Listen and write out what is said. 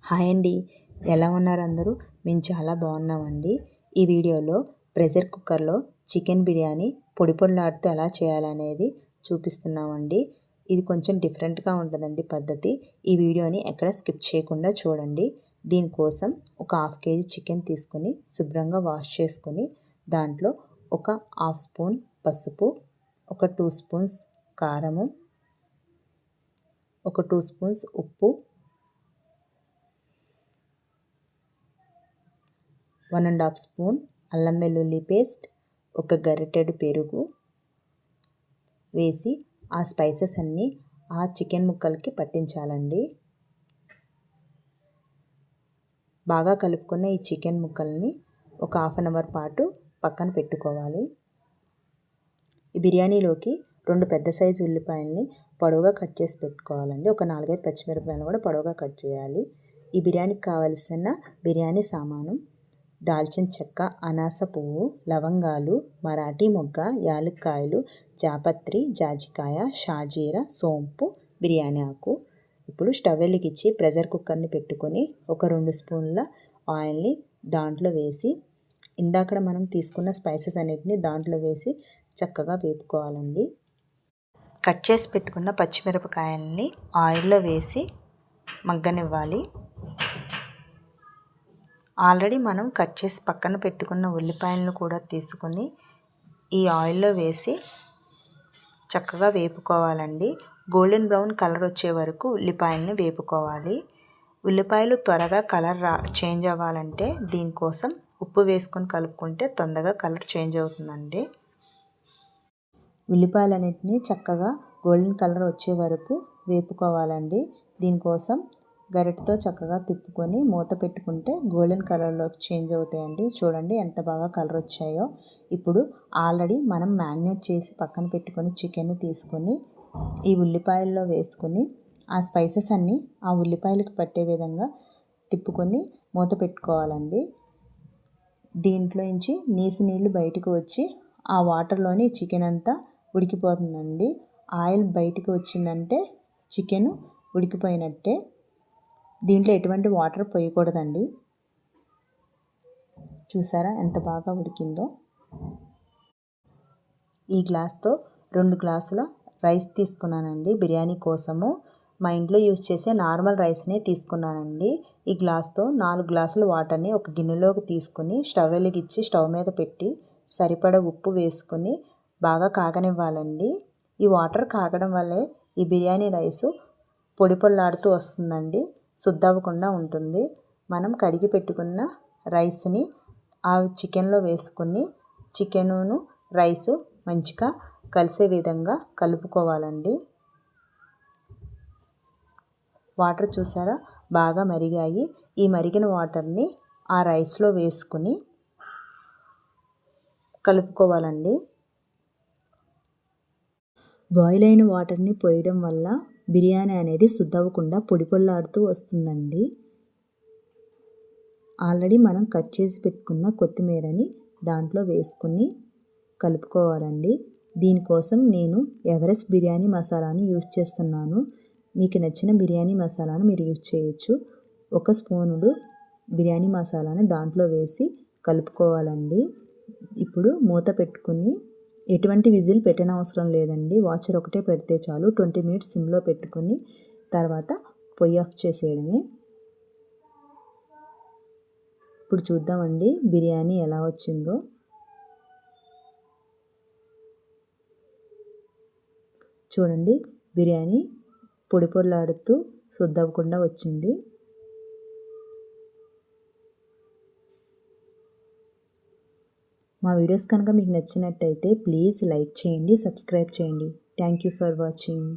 Hi అండి, ఎలా ఉన్నారు అందరూ? మేము చాలా బాగున్నామండి. ఈ వీడియోలో ప్రెషర్ కుక్కర్లో చికెన్ బిర్యానీ పొడి పొడిలాడుతూ ఎలా చేయాలనేది చూపిస్తున్నామండి. ఇది కొంచెం డిఫరెంట్గా ఉంటుందండి పద్ధతి. ఈ వీడియోని ఎక్కడ స్కిప్ చేయకుండా చూడండి. దీనికోసం ఒక 1/2 kg చికెన్ తీసుకొని శుభ్రంగా వాష్ చేసుకొని దాంట్లో ఒక 1/2 స్పూన్ పసుపు, ఒక 2 స్పూన్స్ కారము, ఒక 2 స్పూన్స్ ఉప్పు, 1½ స్పూన్ అల్లం వెల్లుల్లి పేస్ట్, ఒక గరిటెడు పెరుగు వేసి ఆ స్పైసెస్ అన్నీ ఆ చికెన్ ముక్కలకి పట్టించాలండి. బాగా కలుపుకున్న ఈ చికెన్ ముక్కల్ని ఒక 1/2 అవర్ పాటు పక్కన పెట్టుకోవాలి. ఈ బిర్యానీలోకి 2 పెద్ద సైజు ఉల్లిపాయల్ని పొడవుగా కట్ చేసి పెట్టుకోవాలండి. ఒక 4-5 పచ్చిమిరపకాయలు కూడా పొడవుగా కట్ చేయాలి. ఈ బిర్యానీకి కావలసిన బిర్యానీ సామాను: దాల్చిన చెక్క, అనాస పువ్వు, లవంగాలు, మరాఠీ మొగ్గ, యాలక్కాయలు, జాపత్రి, జాజికాయ, షాజీరా, సోంపు, బిర్యానీ ఆకు. ఇప్పుడు స్టవ్ వెలిగించి ప్రెషర్ కుక్కర్ని పెట్టుకొని ఒక 2 స్పూన్ల ఆయిల్ని దాంట్లో వేసి ఇందాక మనం తీసుకున్న స్పైసెస్ అన్నిటిని దాంట్లో వేసి చక్కగా వేపుకోవాలండి. కట్ చేసి పెట్టుకున్న పచ్చిమిరపకాయల్ని ఆయిల్లో వేసి మగ్గనివ్వాలి. ఆల్రెడీ మనం కట్ చేసి పక్కన పెట్టుకున్న ఉల్లిపాయలను కూడా తీసుకొని ఈ ఆయిల్లో వేసి చక్కగా వేపుకోవాలండి. గోల్డెన్ బ్రౌన్ కలర్ వచ్చే వరకు ఉల్లిపాయలను వేపుకోవాలి. ఉల్లిపాయలు త్వరగా కలర్ చేంజ్ అవ్వాలంటే దీనికోసం ఉప్పు వేసుకొని కలుపుకుంటే తొందరగా కలర్ చేంజ్ అవుతుందండి. ఉల్లిపాయలన్నింటినీ చక్కగా గోల్డెన్ కలర్ వచ్చే వరకు వేపుకోవాలండి. దీనికోసం గరిటెతో చక్కగా తిప్పుకొని మూత పెట్టుకుంటే గోల్డెన్ కలర్లోకి చేంజ్ అవుతాయండి. చూడండి ఎంత బాగా కలర్ వచ్చాయో. ఇప్పుడు ఆల్రెడీ మనం మ్యారినేట్ చేసి పక్కన పెట్టుకొని చికెన్ని తీసుకొని ఈ ఉల్లిపాయల్లో వేసుకొని ఆ స్పైసెస్ అన్నీ ఆ ఉల్లిపాయలకు పట్టే విధంగా తిప్పుకొని మూత పెట్టుకోవాలండి. దీంట్లో నుంచి నీళ్ళు బయటకు వచ్చి ఆ వాటర్లోని చికెన్ అంతా ఉడికిపోతుందండి. ఆయిల్ బయటికి వచ్చిందంటే చికెన్ ఉడికిపోయినట్టే. దీంట్లో ఎటువంటి వాటర్ పోయకూడదండి. చూసారా ఎంత బాగా ఉడికిందో. ఈ గ్లాస్తో 2 గ్లాసుల రైస్ తీసుకున్నానండి బిర్యానీ కోసము. మా ఇంట్లో యూజ్ చేసే నార్మల్ రైస్నే తీసుకున్నానండి. ఈ గ్లాస్తో 4 గ్లాసుల వాటర్ని ఒక గిన్నెలోకి తీసుకుని స్టవ్ వెలిగించి స్టవ్ మీద పెట్టి సరిపడ ఉప్పు వేసుకొని బాగా కాగనివ్వాలండి. ఈ వాటర్ కాగడం వల్లే ఈ బిర్యానీ రైసు పొడి పొడిలాడుతూ వస్తుందండి. శుద్ధవ్వకుండా ఉంటుంది. మనం కడిగి పెట్టుకున్న రైస్ని ఆ చికెన్లో వేసుకొని చికెను రైసు మంచిగా కలిసే విధంగా కలుపుకోవాలండి. వాటర్ చూసారా బాగా మరిగాయి. ఈ మరిగిన వాటర్ని ఆ రైస్లో వేసుకుని కలుపుకోవాలండి. బాయిల్ అయిన వాటర్ని పోయడం వల్ల బిర్యానీ అనేది శుద్ధవ్వకుండా పొడి పొడిలాడుతూ వస్తుందండి. ఆల్రెడీ మనం కట్ చేసి పెట్టుకున్న కొత్తిమీరని దాంట్లో వేసుకుని కలుపుకోవాలండి. దీనికోసం నేను ఎవరెస్ట్ బిర్యానీ మసాలాని యూజ్ చేస్తున్నాను. మీకు నచ్చిన బిర్యానీ మసాలాను మీరు యూజ్ చేయొచ్చు. 1 స్పూనుడు బిర్యానీ మసాలాని దాంట్లో వేసి కలుపుకోవాలండి. ఇప్పుడు మూత పెట్టుకుని ఎటువంటి విజిల్ పెట్టనవసరం లేదండి. వాచర్ ఒకటే పెడితే చాలు. 20 మినిట్స్ సిమ్లో పెట్టుకుని తర్వాత పొయ్యి ఆఫ్ చేసేయడమే. ఇప్పుడు చూద్దామండి బిర్యానీ ఎలా వచ్చిందో. చూడండి బిర్యానీ పొడి పొడిలాడుతూ శుద్ధవ్వకుండా వచ్చింది. మా వీడియోస్ కనుక మీకు నచ్చినట్టయితే ప్లీజ్ లైక్ చేయండి, సబ్స్క్రైబ్ చేయండి. Thank you for watching.